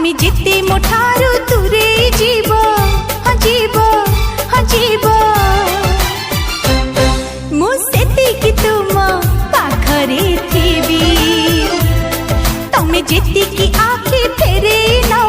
আমি যেতে মোঠারু দূরে জীব জীব জীব মু সেতিকি তুম পাখরে থিবি তমে যেতিকি আখি ফেরে না